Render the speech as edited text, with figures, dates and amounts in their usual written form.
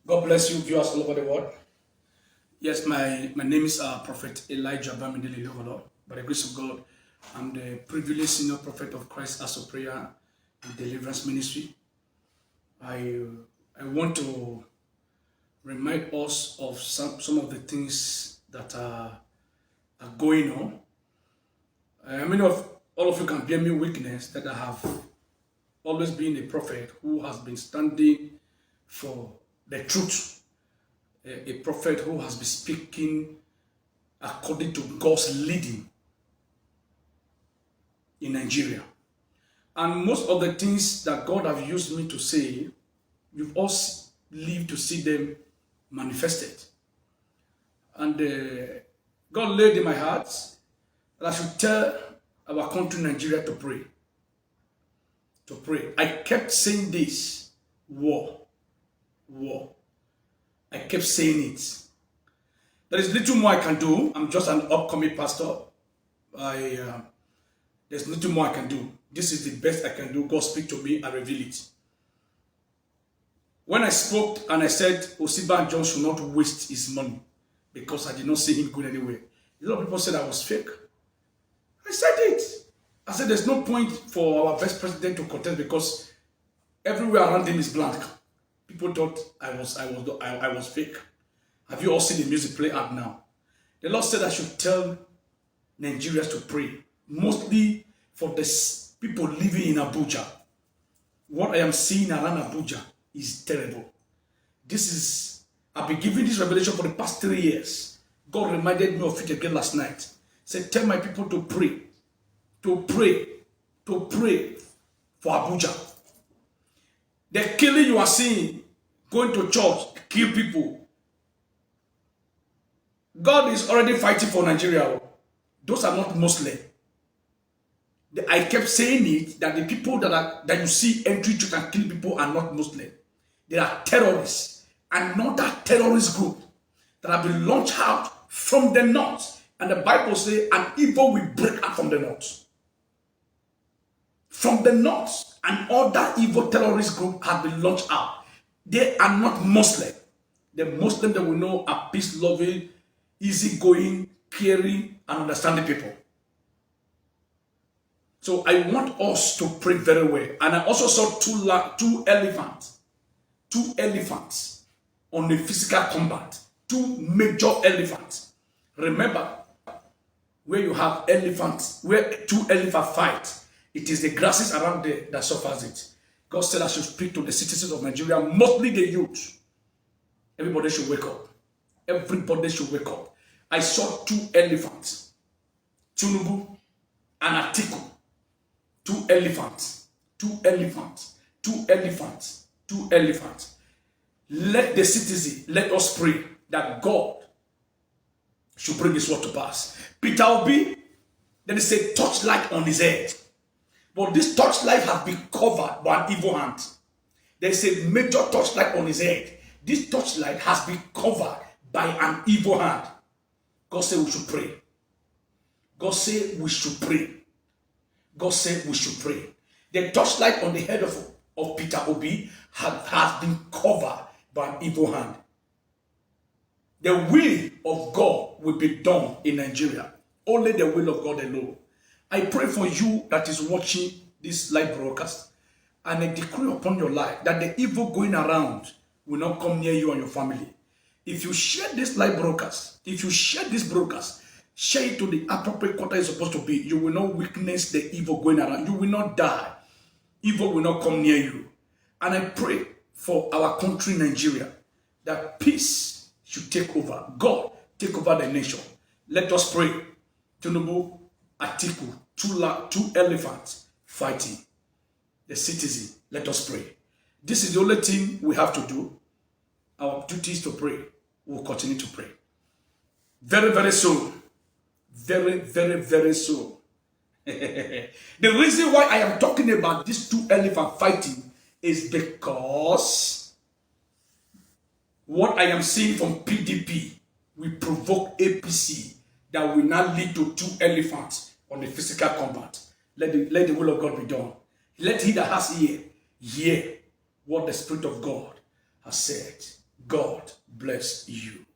God bless you, viewers all over the world. Yes, my name is Prophet Elijah Bamidele Elijah Charles. By the grace of God, I'm the privileged senior prophet of Christ as a prayer and deliverance ministry. I want to remind us of some of the things that are going on. I mean, all of you can bear me witness that I have always been a prophet who has been standing for the truth, a prophet who has been speaking according to God's leading in Nigeria. And most of the things that God have used me to say, you've all lived to see them manifested. And God laid in my heart that I should tell our country, Nigeria, to pray. To pray. I kept saying this, war. I kept saying it. There is little more I can do. I'm just an upcoming pastor. There's little more I can do. This is the best I can do. God speak to me and reveal it. When I spoke and I said Osibanjo should not waste his money because I did not see him going anywhere, a lot of people said I was fake. I said it. I said there's no point for our vice president to contest because everywhere around him is blank. People thought I was fake. Have you all seen the music play out now? The Lord said I should tell Nigerians to pray, mostly for the people living in Abuja. What I am seeing around Abuja is terrible. I've been giving this revelation for the past 3 years. God reminded me of it again last night. He said, tell my people to pray for Abuja. The killing you are seeing, going to church, kill people. God is already fighting for Nigeria. Those are not Muslim. I kept saying it, that the people that you see entering church and kill people are not Muslim. They are terrorists. Another terrorist group that have been launched out from the north. And the Bible says an evil will break out from the north. From the north, and other evil terrorist group have been launched out. They are not Muslim. The Muslim that we know are peace-loving, easygoing, caring, and understanding people. So I want us to pray very well. And I also saw two elephants on the physical combat. Two major elephants. Remember, where you have elephants, where two elephants fight, it is the grasses around there that suffers it. God said I should speak to the citizens of Nigeria, mostly the youth. Everybody should wake up. Everybody should wake up. I saw two elephants, Tinubu and Atiku. Two elephants. Let the citizen, let us pray that God should bring his word to pass. Peter Obi, there is a torchlight on his head. But this torchlight has been covered by an evil hand. There is a major torchlight on his head. This torchlight has been covered by an evil hand. God said we should pray. God said we should pray. God said we should pray. The torchlight on the head of Peter Obi has been covered by an evil hand. The will of God will be done in Nigeria. Only the will of God alone. I pray for you that is watching this live broadcast, and I decree upon your life that the evil going around will not come near you and your family. If you share this live broadcast, share it to the appropriate quarter it's supposed to be, you will not witness the evil going around. You will not die. Evil will not come near you. And I pray for our country, Nigeria, that peace should take over. God, take over the nation. Let us pray. Tinubu, Atiku, two elephants fighting. The citizen, let us pray. This is the only thing we have to do. Our duty is to pray. We'll continue to pray. Very, very soon. Very, very, very soon. The reason why I am talking about these two elephants fighting is because what I am seeing from PDP will provoke APC that will now lead to two elephants on the physical combat. Let the will of God be done. Let he that has ear hear what the Spirit of God has said. God bless you.